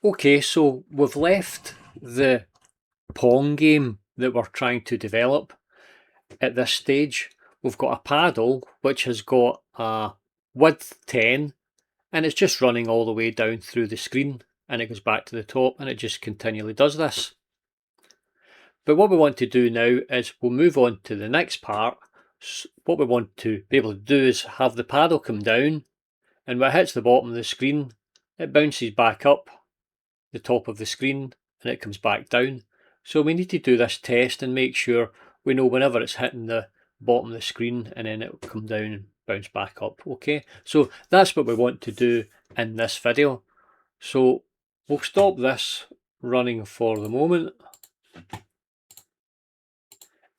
Okay, so we've left the Pong game that we're trying to develop at this stage. We've got a paddle which has got a width 10 and it's just running all the way down through the screen, and it goes back to the top and it just continually does this. But what we want to do now is we'll move on to the next part. What we want to be able to do is have the paddle come down, and when it hits the bottom of the screen, it bounces back up the top of the screen and it comes back down. So we need to do this test and make sure we know whenever it's hitting the bottom of the screen, and then it will come down and bounce back up. Okay, so that's what we want to do in this video. So we'll stop this running for the moment.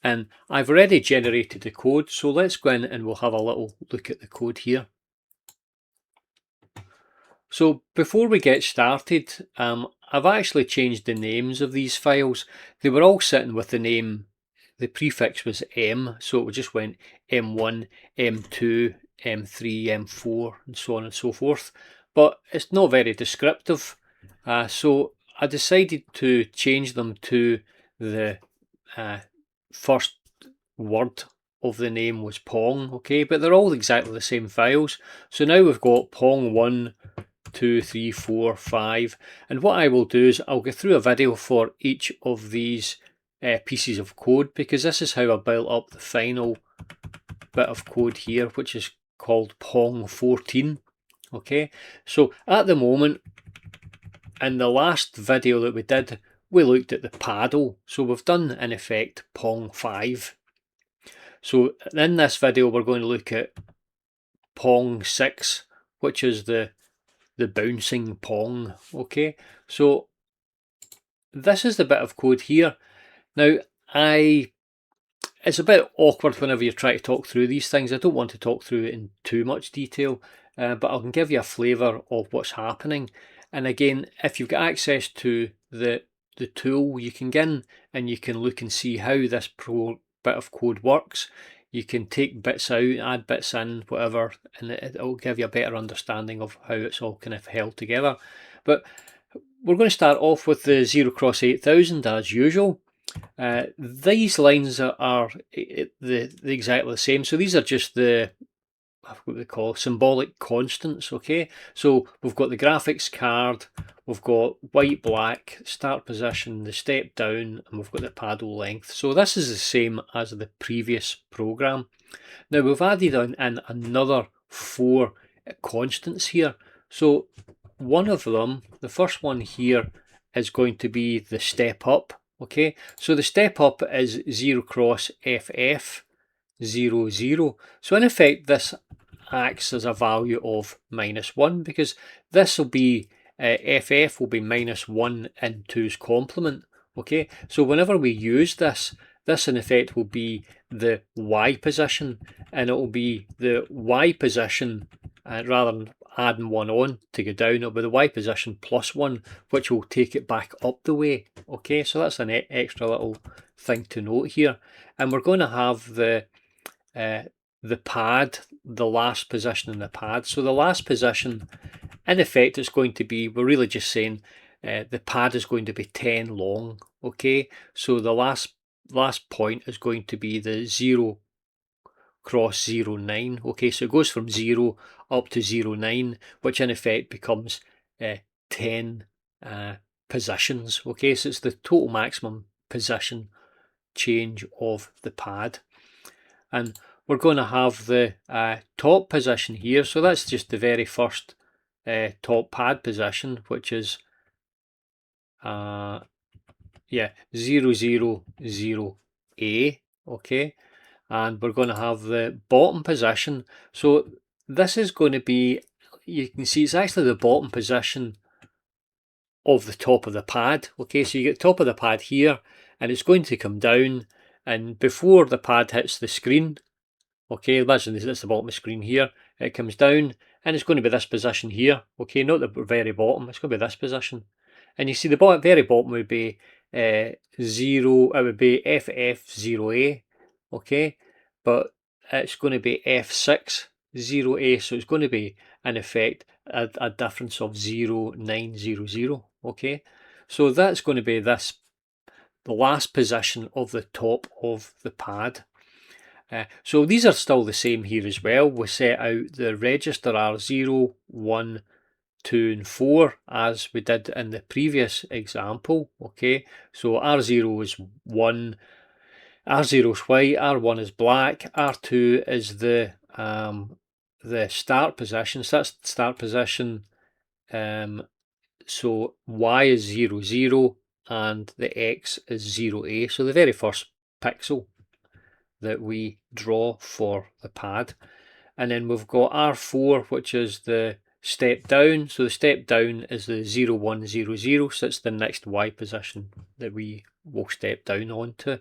And I've already generated the code, so let's go in and we'll have a little look at the code here. So before we get started, I've actually changed the names of these files. They were all sitting with the name, the prefix was M, so it just went M1, M2, M3, M4, and so on and so forth. But it's not very descriptive, so I decided to change them to the first word of the name was Pong, okay, but they're all exactly the same files. So now we've got Pong 1, 2, 3, 4, 5, and what I will do is I'll go through a video for each of these pieces of code, because this is how I built up the final bit of code here, which is called Pong 14. Okay, so at the moment, in the last video that we did, we looked at the paddle, so we've done in effect Pong 5. So in this video we're going to look at Pong 6, which is the bouncing Pong. Okay, so this is the bit of code here. Now it's a bit awkward whenever you try to talk through these things. I don't want to talk through it in too much detail, but I can give you a flavour of what's happening. And again, if you've got access to the tool, you can get in and you can look and see how this bit of code works. You can take bits out, add bits in, whatever, and it'll give you a better understanding of how it's all kind of held together. But we're going to start off with the 0x8000 as usual. These lines are exactly the same. So these are just the what we call symbolic constants. Okay, so we've got the graphics card, we've got white, black, start position, the step down, and we've got the paddle length. So this is the same as the previous program. Now we've added in another 4 constants here. So one of them, the first one here, is going to be the step up. Okay, so the step up is 0x FF 00. So in effect this acts as a value of -1, because this will be FF will be -1 in 2's complement. Okay, so whenever we use this in effect will be the Y position, and it will be the Y position rather than adding 1 on to go down, it'll be the Y position +1, which will take it back up the way. Okay, so that's an extra little thing to note here. And we're going to have the pad, the last position in the pad. So the last position, in effect, is going to be, we're really just saying the pad is going to be 10 long. Okay, so the last point is going to be the 0x09. Okay, so it goes from 0 up to 09, which in effect becomes 10 positions. Okay, so it's the total maximum position change of the pad. And we're going to have the top position here, so that's just the very first top pad position, which is 000A. Okay, and we're going to have the bottom position. So this is going to be, you can see it's actually the bottom position of the top of the pad. Okay, so you get top of the pad here, and it's going to come down, and before the pad hits the screen, okay, imagine this is the bottom of the screen here, it comes down and it's going to be this position here. Okay, not the very bottom, it's going to be this position. And you see the very bottom would be 0, it would be FF0A, okay, but it's going to be F6 0A, so it's going to be in effect a difference of 0.900. okay? So that's going to be the last position of the top of the pad. So these are still the same here as well. We set out the register R0, 1, 2 and 4 as we did in the previous example, okay? So R0 is 1, R0 is white, R1 is black, R2 is the start position. So that's the start position. So Y is 0, 0 and the X is 0A. So the very first pixel that we draw for the pad. And then we've got R4, which is the step down. So the step down is the 0, 1, 0, 0. So it's the next Y position that we will step down onto.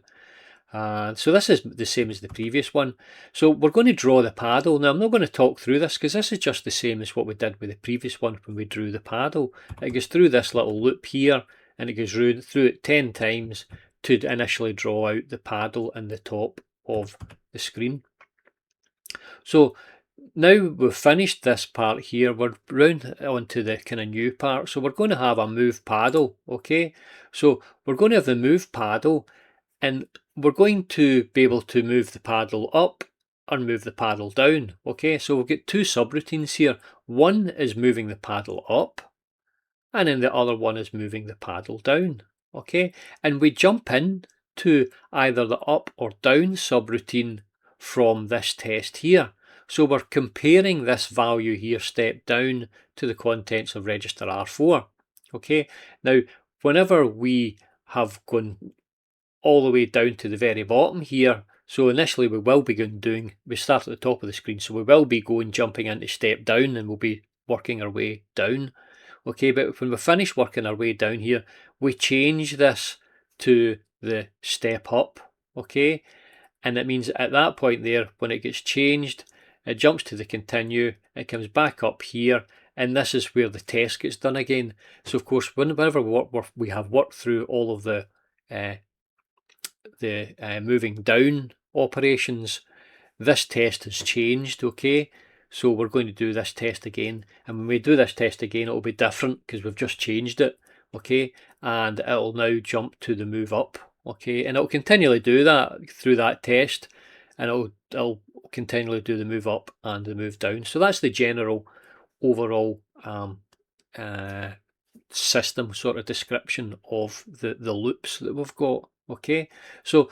So this is the same as the previous one. So we're going to draw the paddle. Now I'm not going to talk through this because this is just the same as what we did with the previous one when we drew the paddle. It goes through this little loop here and it goes through it 10 times to initially draw out the paddle in the top of the screen. So now we've finished this part here, we're round onto the kind of new part. So we're going to have a move paddle, okay? So we're going to have the move paddle and we're going to be able to move the paddle up or move the paddle down, okay? So we've got two subroutines here. One is moving the paddle up and then the other one is moving the paddle down, okay? And we jump in to either the up or down subroutine from this test here. So we're comparing this value here, step down, to the contents of register R4, okay? Now, whenever we have gone all the way down to the very bottom here, so initially we will be we start at the top of the screen, so we will be jumping into step down and we'll be working our way down. Okay, but when we finish working our way down here, we change this to the step up, okay? And it means at that point there, when it gets changed, it jumps to the continue, it comes back up here, and this is where the test gets done again. So of course, whenever we have worked through all of the moving down operations, this test has changed, okay? So we're going to do this test again, and when we do this test again, it'll be different because we've just changed it, okay? And it'll now jump to the move up, okay? And it'll continually do that through that test, and it'll continually do the move up and the move down. So that's the general overall system sort of description of the loops that we've got, okay? So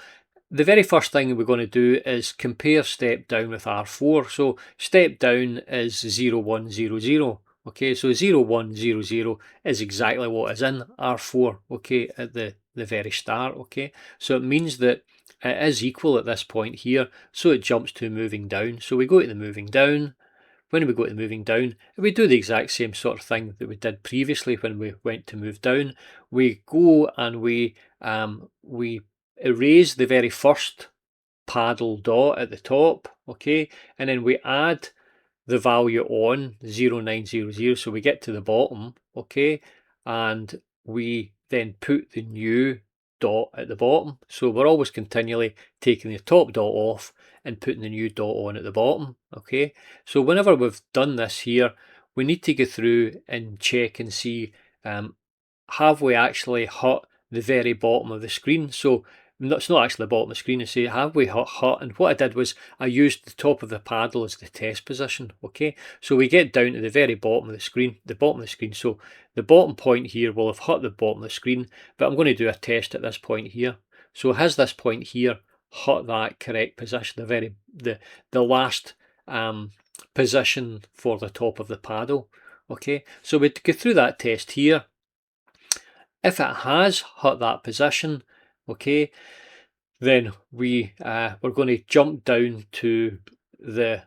the very first thing we're going to do is compare step down with R4. So step down is 0, 1, 0, 0. Okay, so 0, 1, 0, 0 is exactly what is in R4, okay, at the very start, okay. So it means that it is equal at this point here, so it jumps to moving down. So we go to the moving down. When we go to moving down, we do the exact same sort of thing that we did previously when we went to move down. We go and we erase the very first paddle dot at the top, okay, and then we add the value on 0900, so we get to the bottom, okay, and we then put the new dot at the bottom. So we're always continually taking the top dot off and putting the new dot on at the bottom, okay. So whenever we've done this here, we need to go through and check and see, have we actually hit the very bottom of the screen? So it's not actually the bottom of the screen, and say, have we hit? And what I did was I used the top of the paddle as the test position, okay? So we get down to the very bottom of the screen, so the bottom point here will have hit the bottom of the screen, but I'm going to do a test at this point here. So has this point here hit that correct position, the last position for the top of the paddle, okay? So we go through that test here. If it has hit that position, okay, then we're going to jump down to the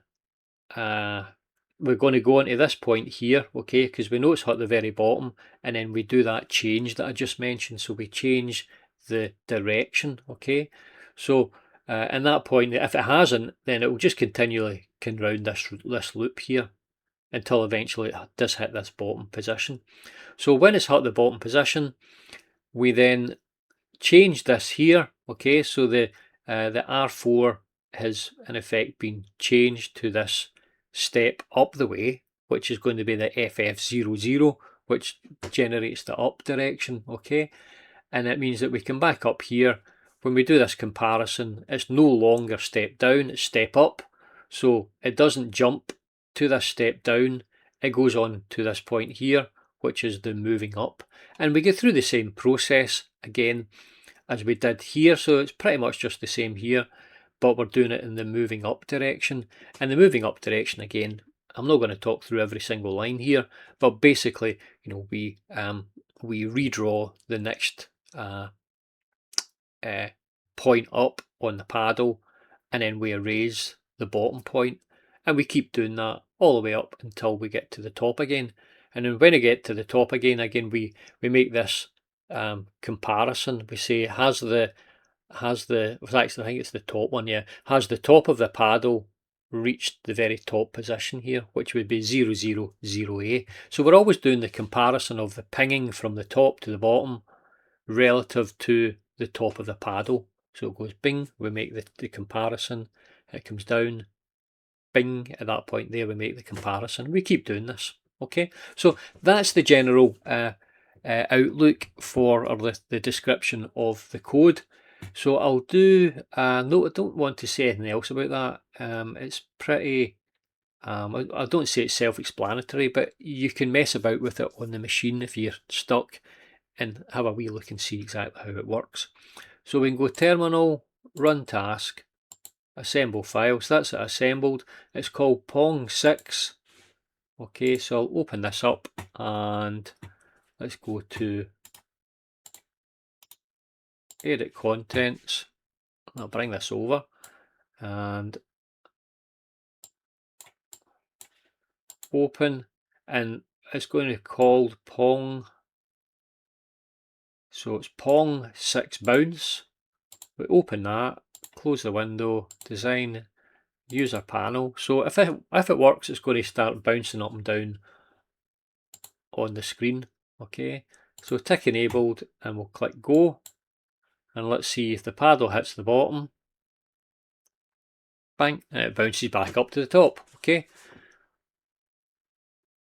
we're going to go into this point here, okay, because we know it's hit the very bottom, and then we do that change that I just mentioned. So we change the direction, okay. So in that point, if it hasn't, then it will just continually come round this loop here until eventually it does hit this bottom position. So when it's hit the bottom position, we then change this here, okay. So the R4 has in effect been changed to this step up the way, which is going to be the FF00, which generates the up direction, okay? And it means that we can back up here. When we do this comparison, it's no longer step down, it's step up. So it doesn't jump to this step down, it goes on to this point here, which is the moving up. And we go through the same process again as we did here, so it's pretty much just the same here, but we're doing it in the moving up direction. And the moving up direction, again, I'm not going to talk through every single line here, but basically, you know, we redraw the next point up on the paddle, and then we erase the bottom point, and we keep doing that all the way up until we get to the top again. And then when we get to the top again, we make this comparison. We say actually, I think it's the top one, yeah, has the top of the paddle reached the very top position here, which would be 000A. So we're always doing the comparison of the pinging from the top to the bottom relative to the top of the paddle. So it goes bing, we make the comparison, it comes down, bing, at that point there we make the comparison. We keep doing this, okay? So that's the general outlook for, or the description of the code. So I'll do, no, I don't want to say anything else about that. It's pretty, I don't say it's self-explanatory, but you can mess about with it on the machine if you're stuck and have a wee look and see exactly how it works. So we can go terminal, run task, assemble files. That's it assembled. It's called Pong 6. Okay, so I'll open this up and let's go to edit contents. I'll bring this over and open, and it's going to be called Pong. So it's Pong 6 bounce. We open that, close the window, design, user panel. So if it works, it's going to start bouncing up and down on the screen. Okay, so tick enabled, and we'll click go, and let's see if the paddle hits the bottom. Bang, and it bounces back up to the top. Okay,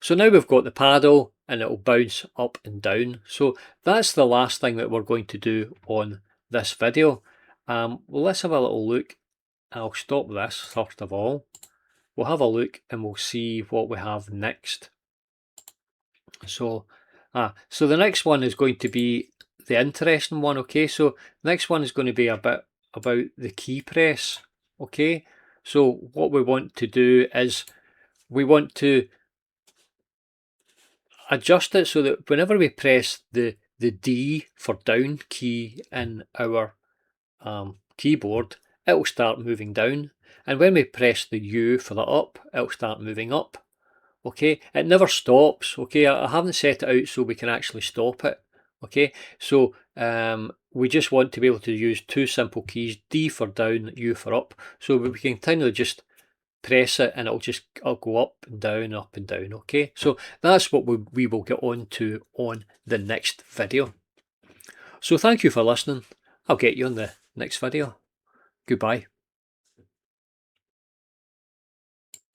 so now we've got the paddle and it will bounce up and down. So that's the last thing that we're going to do on this video. Well, let's have a little look. I'll stop this first of all. We'll have a look and we'll see what we have next. So the next one is going to be the interesting one. Okay, so the next one is going to be a bit about the key press. Okay, so what we want to do is we want to adjust it so that whenever we press the D for down key in our keyboard, it will start moving down, and when we press the U for the up, it will start moving up. Okay, it never stops. Okay, I haven't set it out so we can actually stop it. Okay, so we just want to be able to use two simple keys, D for down, U for up, so we can continually just press it and it'll go up and down, up and down. Okay, so that's what we will get on to on the next video. So thank you for listening. I'll get you on the next video. Goodbye.